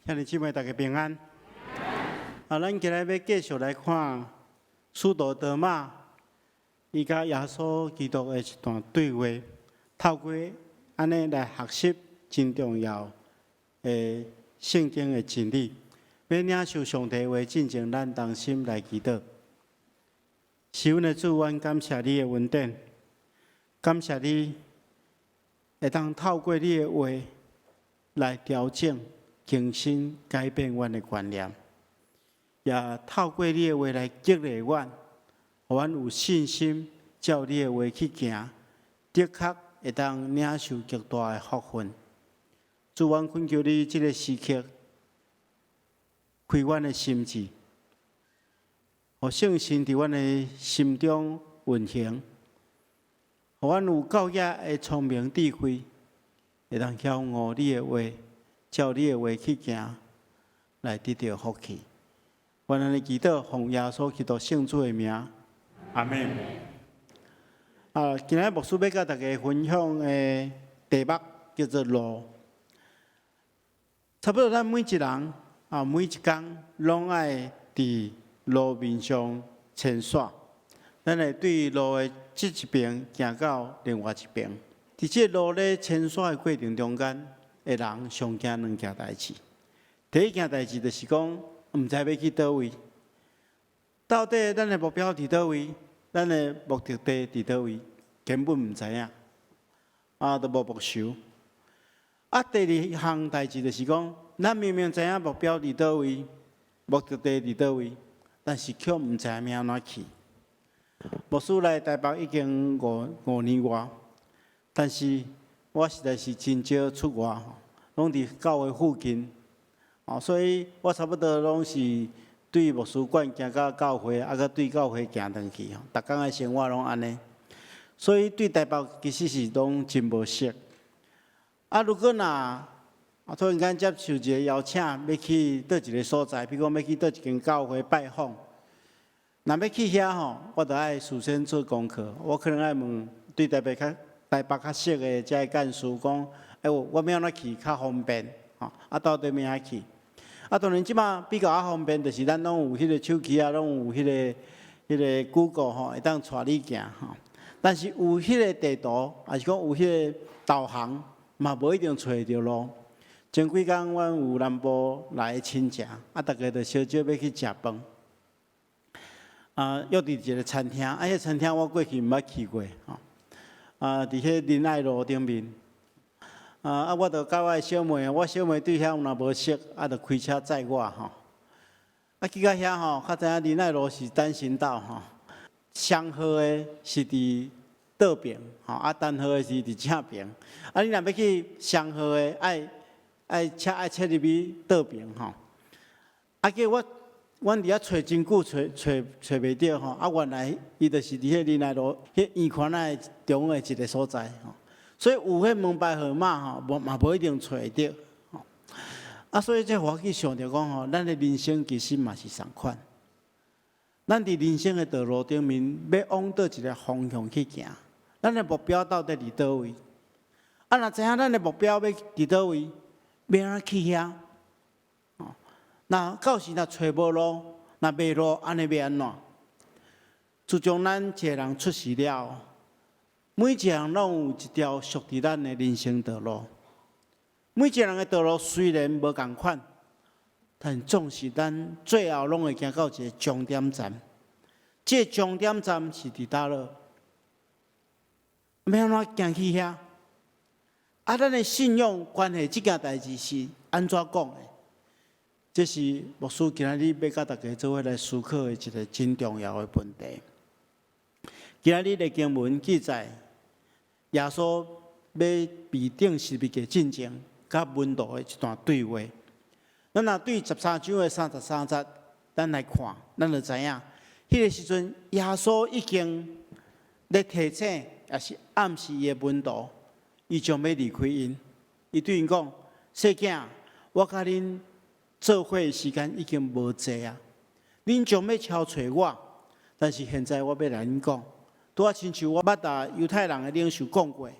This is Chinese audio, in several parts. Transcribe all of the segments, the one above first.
兄弟姊妹，大家平安。咱今日要继续来看使徒德马伊甲耶稣基督的一段对话，透过安尼来学习真重要的圣经的真理。要领受上帝话进前，咱同心来祈祷。是阮的主，阮感谢你的恩典，感谢你会当透过你的话来调整、更新、改变阮的观念，也透过你的话来激励阮，互阮有信心，照你的话去行，的确会当领受极大的福分。主，阮恳求你这个时刻开阮的心智，互圣神伫阮的心中运行，互阮有够野的聪明智慧，会当晓悟你的话，照你的话去行，来得到福气。阮安尼祈祷，奉耶稣基督圣主的名，阿门。今日牧师要甲大家分享的题目叫做路。差不多咱每一人每一天拢爱伫路面上穿梭，咱会对路的这一边行到另外一边。伫这路咧穿梭的过程中间，的人上惊两件代志。第一件代志就是讲，毋知要去倒位，到底咱的目标伫倒位，咱的目的地伫倒位，根本毋知影，都无目标。第二项代志就是讲，咱明明知影目标伫倒位，目的地伫倒位，但是却毋知影要安怎去。牧师来台北已经五年外，但是我实在是真少出外，拢伫教会附近，所以我差不多拢是对牧师馆行到教会，佮对教会行转去，逐工的生活拢安尼，所以对台北其实是拢真无熟。如果突然间接受一个邀请，要去倒一个所在，比如讲要去倒一间教会拜访，若要去遐我就爱事先做功课，我可能爱问对台北较熟的遮个干事讲，我要安怎去较方便？到底要安怎去？当然即马比较方便，就是咱拢有迄个手机拢有迄个 Google 会当带你行但是有迄个地图，还是讲有迄个导航，嘛无一定找得到路。前几工阮有南部来的亲戚，大家就小少要去食饭。约伫一个餐厅，迄个餐厅我过去毋捌去过伫迄仁爱路顶面。我就甲我的小妹，我小妹对遐若无熟，就开车载我去到遐较知影仁爱路是单行道双号的是伫倒边单号的是伫正边。你若要去双号的，爱切入去倒边叫阮伫遐找真久，找袂到原来伊就是伫迄仁爱路迄圆圈仔中的一个所在所以有迄门牌号码嘛无一定找得到所以这我去想着讲咱的人生其实嘛是同款。咱伫人生的道路顶面，要往倒一个方向去行，咱的目标到底伫倒位？若知影咱的目标要伫倒位，要安怎去遐？到时若找无路，若迷路，安尼要安怎？自从咱一个人出世了，每一个人拢有一条属于咱的人生道路。每一个人的道路虽然无同款，但总是咱最后拢会行到一个终点站。这个终点站是伫倒落？要安怎行去遐？咱的信仰关系这件代志是安怎讲的？这是牧师今日要甲大家做伙来思考的一个真重要的问题。今日的经文记载，耶稣要被定十字架进前，甲门徒的一段对话。咱若对13章的33节，咱来看，咱就知影，迄个时阵耶稣已经咧提醒，也是暗示伊的门徒，伊将要离开因。伊对因讲：“细囝，我甲恁做伙的时间已经无济恁将要超找我，但是现在我要来恁讲，拄亲像我捌甲犹太人的领袖讲过，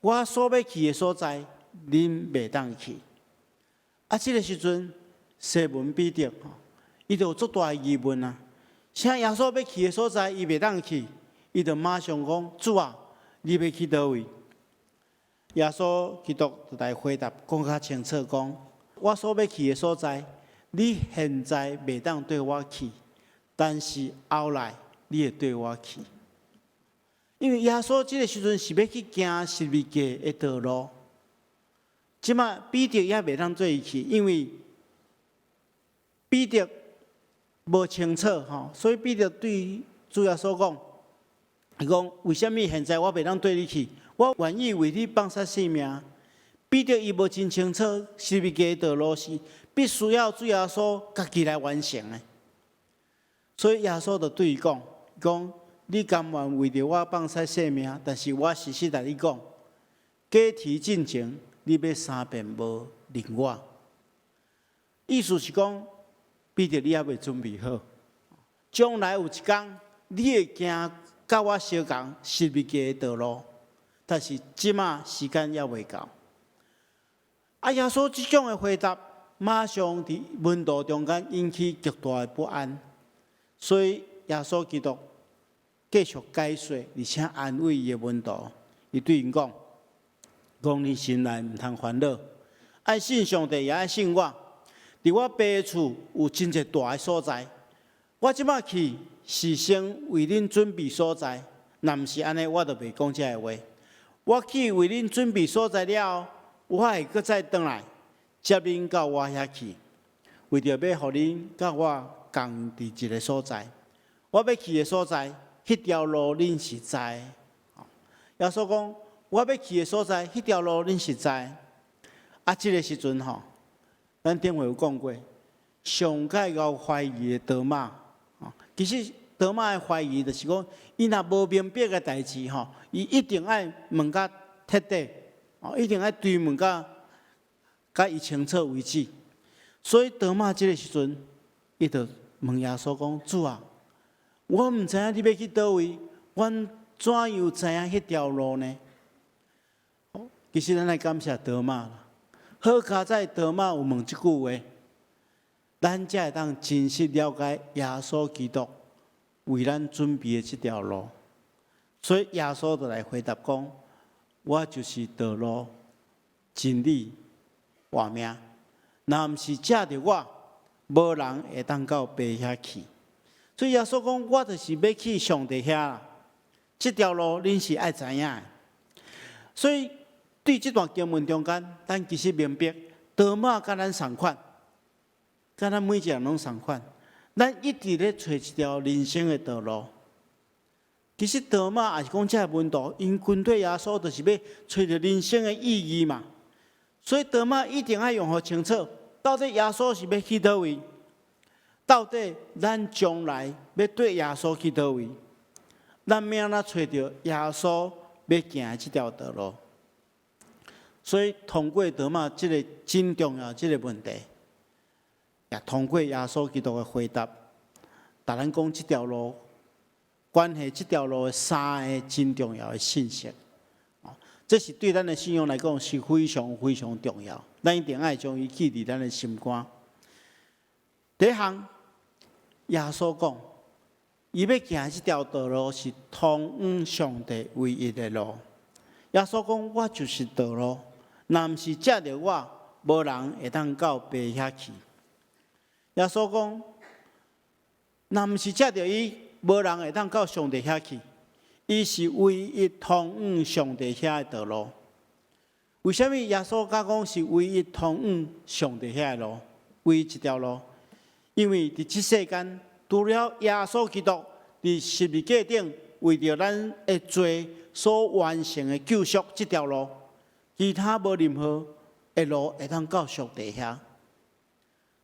我所要去的所在，恁袂当去。这个时阵，西门彼得伊就有足大疑问啊。啥耶稣要去的所在，伊袂当去，伊就马上讲：主啊，你要去倒位？耶稣基督就来回答，讲较清楚讲：我所要去的所在，你现在袂当对我去，但是后来你会对我去。因为耶稣这个时阵是要去行十字架的道路，即马彼得也袂当做伊去，因为彼得无清楚所以彼得对主耶稣讲：伊讲为什么现在我袂当对你去？我愿意为你放下性命。彼得伊无真清楚十字架的道路是必须要主耶稣家己来完成的，所以耶稣就对伊讲：你甘愿为着我放下性命，但是我实实来你讲，过提进前，你要3遍无认我。意思是讲，彼得你还未准备好，将来有一天，你会行甲我相共十字架的道路，但是即马时间还未到。耶稣这种的回答，马上伫门徒中间引起极大的不安，所以耶稣基督继续解说，而且安慰伊的门徒。伊对因讲：你心内毋通烦恼，爱信上帝，也爱信我。伫我爸厝有真一大的所在，我即摆去是先为恁准备所在。若毋是安尼，我就袂讲这个话。我去为恁准备所在了后，我会搁再转来接恁到我遐去，为着要互恁甲我共伫一个所在。我要去的所在，迄条路恁是知。耶稣讲：我要去的所在，迄条路恁是知。这个时阵咱顶回有讲过，上界有怀疑的多马，其实多马的怀疑就是讲，伊若无明白的代志伊一定爱问甲彻底，一定爱追问甲伊清楚为止。所以多马这个时阵，伊就问耶稣讲：主啊，我毋知影你要去倒位，阮怎样知影迄条路呢？其实咱来感谢多马啦。好佳在多马有问即句话，咱才会当真实了解耶稣基督为咱准备的这条路。所以耶稣就来回答讲：我就是道路、真理、活命。若毋是借着我，无人会当到爸遐去。所以耶稣讲：我就是要去上帝遐啦。这条路恁是爱知影的。所以对这段经文中间，咱其实明白，多马甲咱同款，甲咱每一个人拢同款。咱一直咧找一条人生的道路。其实多马也是讲，这个门徒因跟对耶稣，就是要找着人生的意义嘛。所以多马一定要用好清楚，到底耶稣是要去倒位？到底咱将来要对耶稣去倒位？咱要安怎找着耶稣要行这条道路？所以通过多马这个真重要这个问题，也通过耶稣基督的回答，但咱讲这条路，关系这条路的3个真重要的信息，这是对咱的信仰来讲是非常非常重要。咱一定要将伊记伫咱的心肝。第一项，耶稣讲，伊要行这条道路是通往上帝唯一的路。耶稣讲：我就是道路。若毋是借着我，无人会当到爸遐去。耶稣讲，若毋是借着伊，无人会当到上帝遐去。伊是唯一通往上帝遐的道路。为什么耶稣讲是唯一通往上帝遐的路？唯一一条路？因为伫即世间，除了耶稣基督伫十字架顶为着咱的罪所完成的救赎这条路。其他无任何的路会当到上帝遐，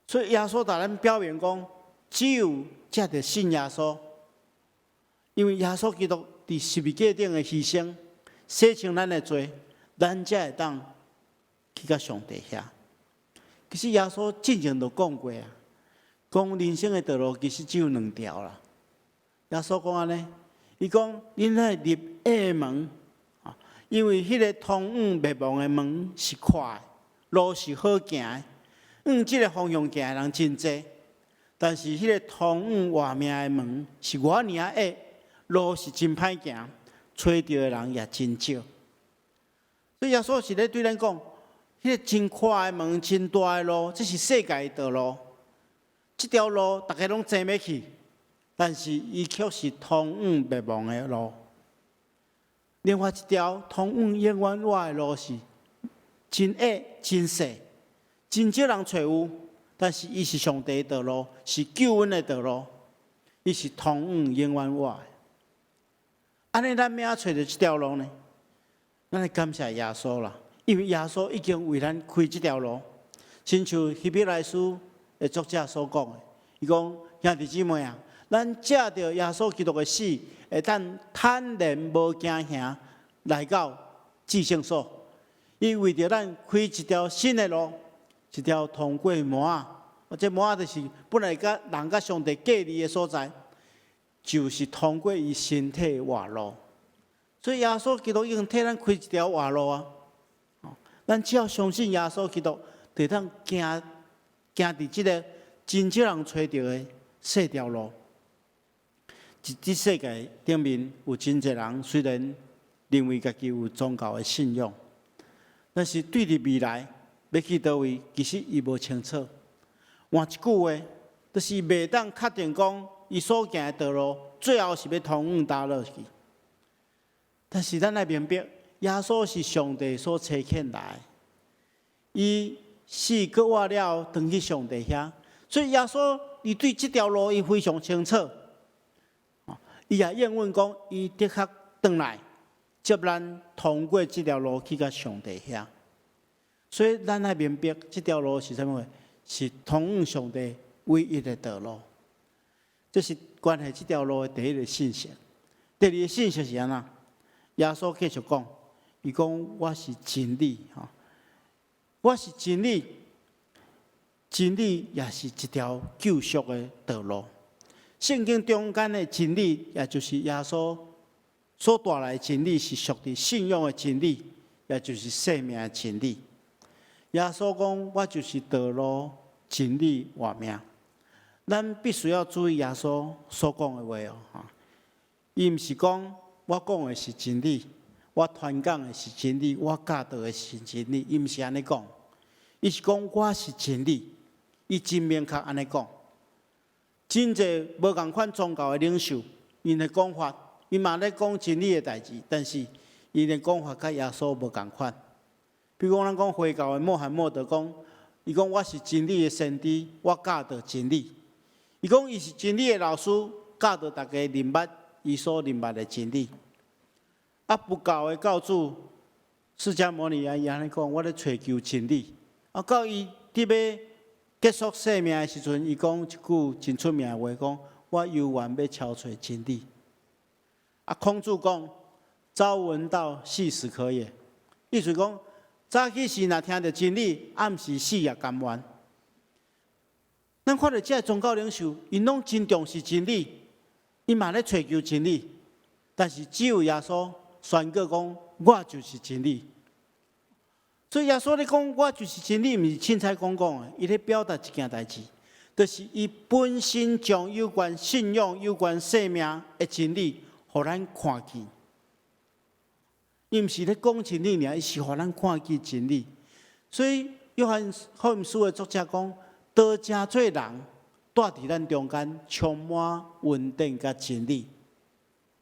所以耶稣甲咱表明讲，只有借着信耶稣，因为耶稣基督伫十字架顶的牺牲，洗清咱的罪，咱才会当去到上帝遐。其实耶稣之前就讲过啊，讲人生的道路其实只有2条啦。耶稣讲安尼，伊讲恁爱入下门。因为迄个通往灭亡的门是快的，路是好行的，往即个方向行的人真济，但是迄个通往外面的门是偌尔矮，路是真歹行，找到的人也真少。所以耶稣是咧对咱讲，迄个真宽的门、真大的路，这是世界的道路。这条路大家拢走要去，但是伊却是通往灭亡的路。另外一条通往永远活的路是真矮、真细，真少人找有，但是伊是上帝的道路，是救恩的道路，伊是通往永远活的。安尼，咱要找到这条路呢？咱来感谢耶稣啦，因为耶稣已经为咱开这条路。亲像希伯来书的作者所讲的，伊讲兄弟姊妹啊，咱借着耶稣基督的死，会当坦然无惊吓来到至圣所。伊为着咱开一条新的路，一条通过摩仔，这摩仔就是本来甲人甲上帝隔离的所在，就是通过伊身体的活路。所以耶稣基督已经替咱开一条活路啊！咱只要相信耶稣基督，就当行伫即个真少人找到的细条路。这世界顶面有真侪人，虽然认为家己有宗教的信仰，但是对伫未来要去倒位，其实伊无清楚。换一句话，就是袂当确定讲伊所行的道路，最后是要通往倒落去。但是咱来明白，耶稣是上帝所差遣来，伊死搁活了，回去上帝遐，所以耶稣伊对这条路伊非常清楚，伊也应允讲，伊的确回来接咱通过这条路去到上帝遐。所以咱来明白这条路是什么？是通往上帝唯一的道路。这是关系这条路的第一个信息。第二个信息是安怎？耶稣继续讲，伊讲我是真理，我是真理，真理也是一条救赎的道路。圣经中间的真理，也就是耶稣所带来的真理，是属于信仰的真理，也就是生命的真理。耶稣讲，我就是道路、真理、活命。咱必须要注意耶稣所讲的话哦，伊毋是讲我讲的是真理，我传讲的是真理，我教导的是真理，伊毋是安尼讲，伊是讲我是真理，伊真明确安尼讲。真侪无共款宗教的领袖，因的讲法，伊嘛咧讲真理的代志，但是伊的讲法甲耶稣无共款。比如讲，咱讲回教的穆罕默德讲，伊讲我是真理的先知，我教导真理。伊讲伊是真理的老师，教导大家明白伊所明白的真理。啊，不教的教主释迦牟尼啊，伊安尼讲，我咧追求真理。啊，到伊伫要结束生命的时阵，伊讲一句真出名的话，讲我犹原要超找真理。啊，孔子讲，朝闻道，夕死可也。意思讲，早起时若听到真理，暗时死也甘愿。咱看到这宗教领袖，因拢真重视真理，因嘛咧追求真理，但是只有耶稣宣告讲，我就是真理。所以耶稣咧讲，我就是真理，毋是凊彩讲讲的，伊咧表达一件代志，就是伊本身将有关信仰、有关生命的真理，互咱看见。伊毋是咧讲真理尔，伊是互咱看见真理。所以约翰福音书的作者讲，道成做人，带伫咱中间，充满稳定甲真理。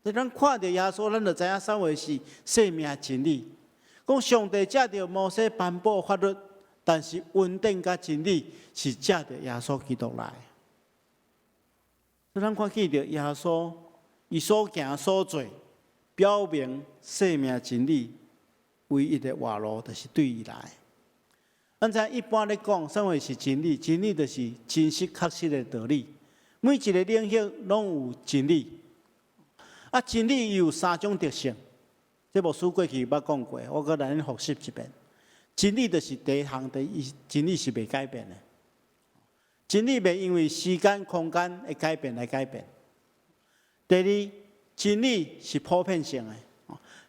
所以咱看到耶稣，咱就知影啥话是生命真理。讲上帝借着摩西颁布法律，但是稳定甲真理是借着耶稣基督来。所以咱看见着耶稣，伊所行所做，表明生命真理唯一的活路，就是对伊来。咱知一般咧讲，啥话是真理？真理就是真实确实的道理。每一个领域拢有真理。啊，真理有三种特性。这部书过去捌讲过，我搁来恁复习一遍。真理就是第一项，真理是袂改变的。真理袂因为时间、空间的改变来改变。第二，真理是普遍性的。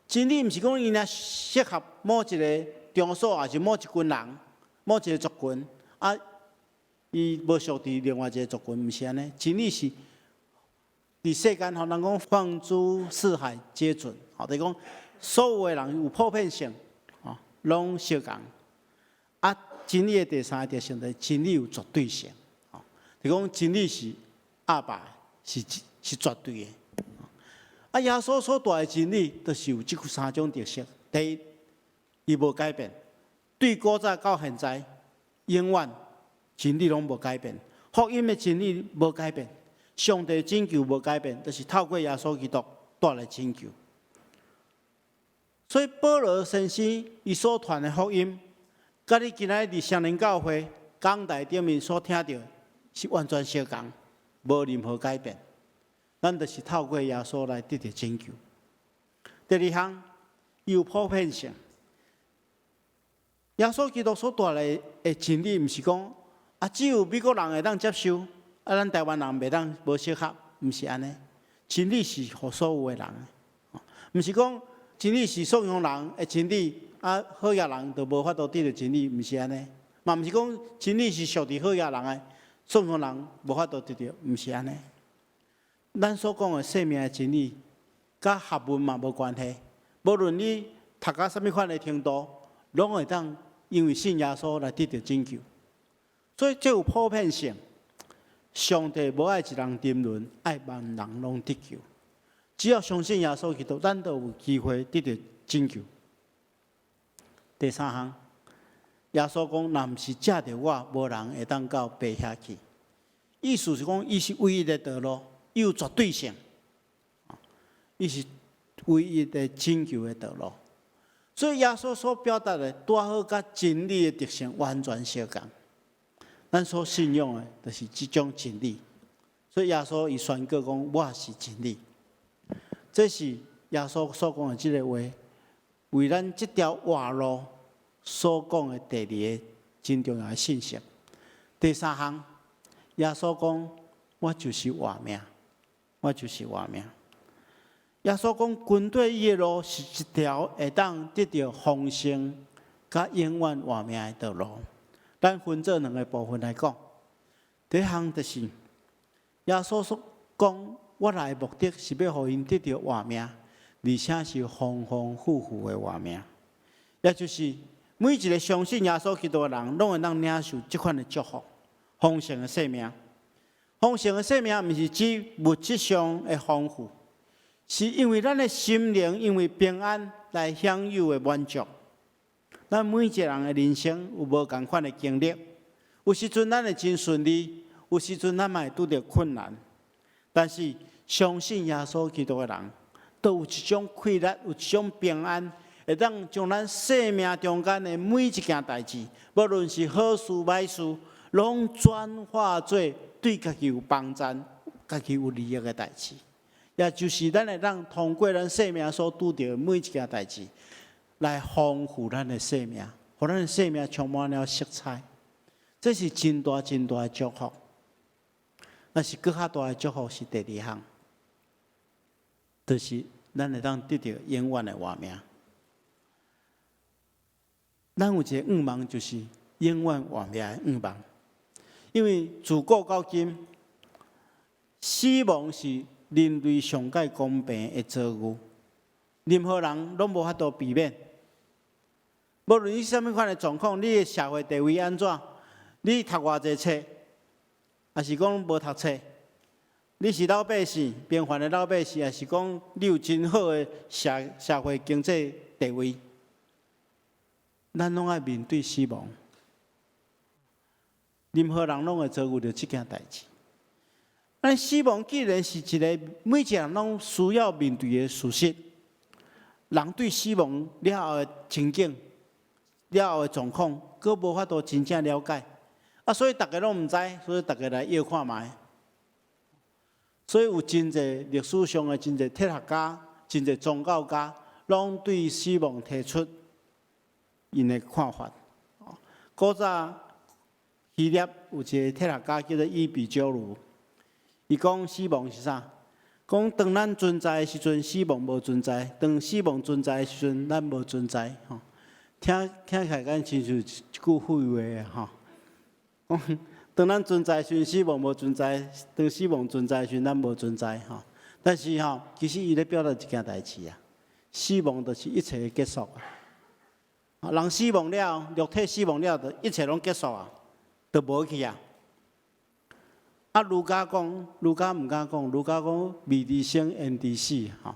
真理毋是讲伊若适合某一个中所，还是某一群人、某一个族群，啊，伊无属伫另外一个族群，毋是安尼。真理是伫世间，吼人讲放诸四海皆准，吼，就是讲所有的人有普遍性，吼，拢相共。啊，真理的第三个特性就是真理有绝对性，吼，就是讲真理是阿爸是绝对的。啊，耶稣所带的真理，就是有即三种特色。第一，伊无改变，对古早到现在，永远真理拢无改变。福音的真理无改变，上帝拯救无改变，就是透过耶稣基督带来拯救。所以保罗先生伊所传的福音，甲你今仔日双年教会讲台顶面所听到是完全相同，无任何改变。咱就是透过耶稣来得到拯救。第二项，有普遍性。耶稣基督所带来的真理，毋是讲只有美国人会当接受，咱台湾人袂当无适合，毋是安尼。真理是互所有的人的，毋是讲真理是颂扬人的真理，好野人就无法度得到真理，毋是安尼。嘛毋是讲真理是属伫好野人的，颂扬人无法度得到，毋是安尼。咱所讲的生命的真理，甲学问嘛无关系。无论你读到什么款的程度，拢会当因为信耶稣来得到拯救。所以这有普遍性。上帝无爱一人沉沦，爱万人拢得救。只要相信耶稣基督，咱就有机会得到拯救。第三项，耶稣讲：若毋是借着我，无人会当到爸遐去。意思是讲，伊是唯一的道路。伊有绝对性，伊是唯一的拯救的道路。所以耶稣所表达的，拄好甲真理的特性完全相共。咱所信仰的，就是这种真理。所以耶稣伊宣告讲：我是真理。这是耶稣所讲的这个话，为咱这条活路所讲的第二个真重要的信息。第三项，耶稣讲：我就是活命。我就是活命。耶稣讲，军队伊的路是一条会当得到丰盛、甲永远活命的道路。咱分做两个部分来讲。第一项就是，耶稣所讲，我来的目的是要互因得到活命，而且是丰丰富富的活命。也就是每一个相信耶稣基督的人，拢会当领受这款的祝福，丰盛的生命。丰盛的生命，毋是指物质上的丰富，是因为咱的心灵因为平安来享有的满足。咱每一个人的人生有无同款的经历，有时阵咱会真顺利，有时阵咱嘛会拄着困难。但是相信耶稣基督的人，都有一种快乐，有一种平安，会当将咱生命中间的每一件代志，无论是好事歹事，拢转化做对家己有帮助、家己有利益的代志，也就是咱会当通过咱生命所拄到的每一件代志，来丰富咱的生命，让咱的生命充满了色彩。这是真大真大的祝福。但是更较大的祝福是第二项，就是咱会当得到永远的活命。咱有一个愿望，就是永远活命的愿望。因为自古到今，死亡是人类上界公平的遭遇，任何人拢无法度避免。无论你什么款的状况，你的社会地位安怎，你读偌济册，还是讲无读册，你是老百姓，平凡的老百姓，还是讲你有真好的社会经济地位，咱拢爱面对死亡。任何人拢会遭遇到这件代志。但死亡既然是一个每一个人拢需要面对的事实，人对死亡了后的情景、了后的状况，佫无法度真正了解。所以大家拢唔知，所以大家来要看卖。所以有真侪历史上的真侪哲学家、真侪宗教家，拢对死亡提出因的看法。古早希腊有一个哲学家叫做伊壁鸠鲁，伊讲死亡是啥？讲当咱存在的时阵，死亡无存在；当死亡存在的时阵，咱无存在。听起来敢亲像一句废话吼。当咱存在时，死亡无存在；当死亡存在时，咱无存在吼。但是吼，其实伊咧表达一件代志啊，死亡就是一切的结束啊。人死亡了，肉体死亡了，就一切拢结束啊，就无去啊。啊，儒家讲，儒家毋敢讲，儒家讲未知生，焉知死吼。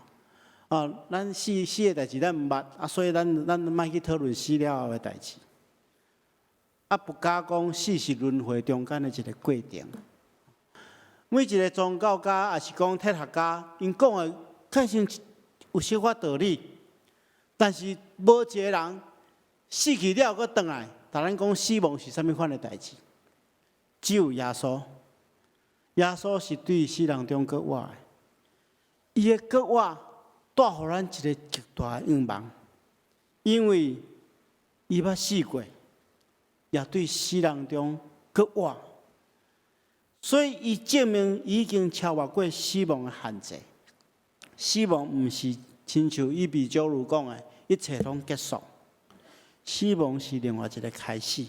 啊，咱死的代志咱毋捌啊，所以咱莫去讨论死了后的代志。啊，不加讲死是轮回中间的一个过程。每一个宗教家也是讲哲学家，因讲的确实有小可道理，但是无一个人死去了搁转来，但咱讲死亡是啥物款的代志？只有耶稣，耶稣是对死人中搁活的，伊的搁活带互咱一个极大的愿望，因为伊捌死过。也对死人中搁活，所以伊证明已经超越过死亡的限制。死亡毋是亲像伊比鸠如讲的，一切拢结束。死亡是另外一个开始。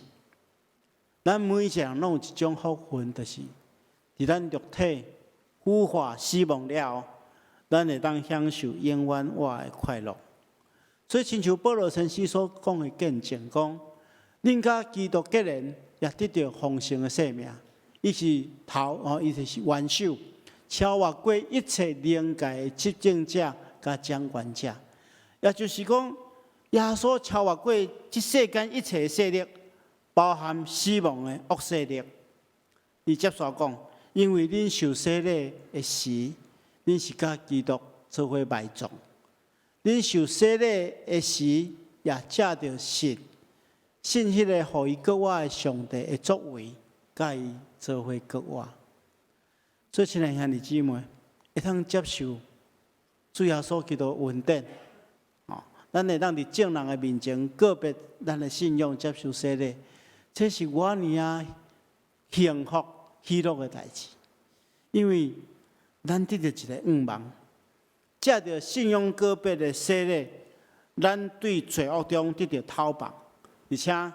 咱每一个人拢有一种福分，就是伫咱肉体腐化死亡了后，咱会当享受永远活的快乐。所以，亲像保罗先生所讲的见证讲。恁甲基督结连，也得到丰盛的生命。伊是头伊就是元首，超越过一切灵界的执政者甲掌权者。也就是讲，耶稣超越过这世间一切的势力，包含死亡的恶势力。伊接续讲，因为恁受洗礼的时，恁是甲基督做伙埋葬；恁受洗礼的时，也借着信。信迄个互伊搁活的上帝的作为，甲伊做伙搁活。所以，亲爱兄弟姊妹，会通接受主耶稣基督恩典，咱会当伫众人的面前告别咱的信仰，接受洗礼，这是我尼啊幸福喜乐的代志。因为咱得到一个愿望，借着信仰告别的洗礼，咱对罪恶中得到讨绑。而且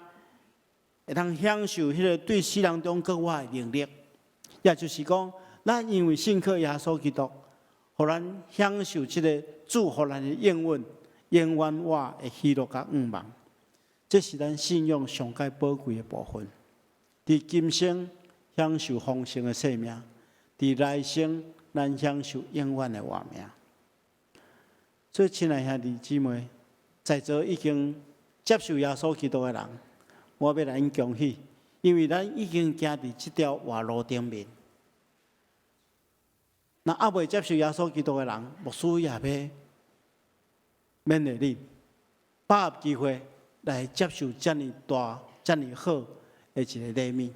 会通享受迄个对死人中搁活的能力，也就是讲，咱因为信靠耶稣基督，互咱享受即个主互咱的应允、永远活的喜乐甲愿望。这是咱信仰上界宝贵的部分。伫今生享受丰盛的生命，伫来生咱享受永远的活命。所以，亲爱兄弟姊妹，在座已经接受耶稣基督的人，我要来因恭喜，因为咱已经行伫这条活路顶面。那还未接受耶稣基督的人，牧师也要勉励你，把握机会来接受这么大、这么好的一个礼物。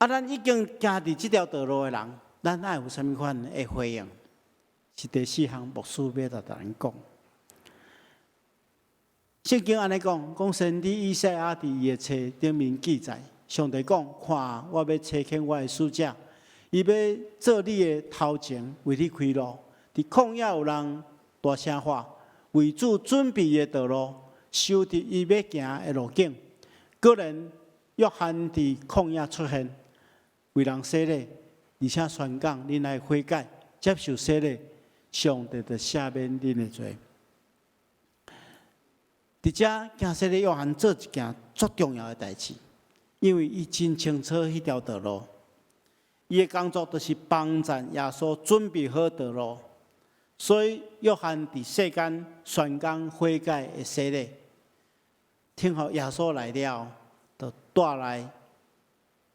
咱已经行伫这条道路的人，咱爱有啥物款的回应？是第四项牧师要甲大家讲。圣经安尼讲先知以赛亚伫伊的册顶面记载，上帝讲：看，我要差遣我的使者，伊要做你的头前，为你开路。伫旷野有人大声喊，为主准备的道路，修直伊要行的路径。个人约翰伫旷野出现，为人洗礼，而且宣讲恁来悔改，接受洗礼，上帝就赦免恁的罪。伫遮行洗礼约翰做一件足重要的代志，因为伊真清楚迄条道路，伊的工作就是帮助耶稣准备好道路，所以约翰伫世间宣讲悔改的洗礼，听候耶稣来了，就带来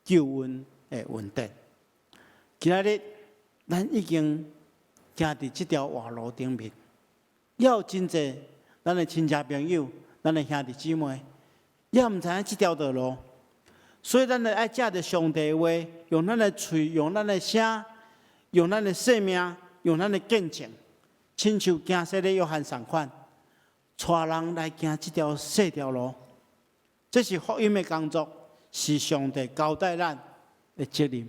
救恩的恩典。今仔日咱已经行伫这条活路顶面，要真济。咱的亲戚朋友，咱的兄弟姊妹，也毋知影这条道路，所以咱就爱借着上帝的话，用咱的嘴，用咱的声，用咱的生命，用咱的见证，亲像行洗礼约翰同款，带人来行这条细条路。这是福音的工作，是上帝交代咱的责任，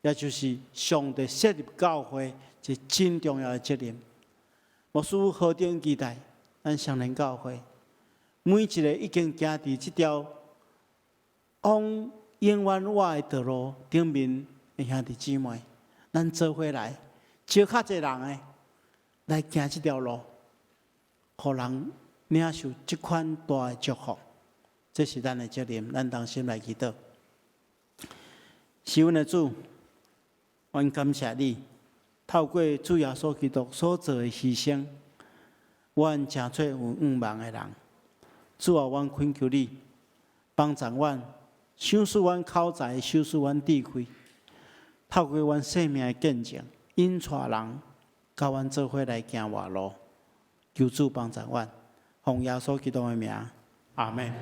也就是上帝设立教会一个真重要的责任。牧师何等期待！咱双联教会，每一个已经行伫这条往永远我的道路顶面的兄弟姊妹，咱做伙来，招较侪人诶，来行这条路，互人领受这款大的祝福。这是咱的责任，咱同心来祈祷。是阮的主，阮感谢你，透过主耶稣基督所做的牺牲，阮真做有仰望的人。主啊，阮恳求你帮助阮，赏赐阮口才，赏赐阮智慧，透过阮生命的见证，引带人，甲阮做伙来行活路。求主帮助阮，奉耶稣基督的名，阿门。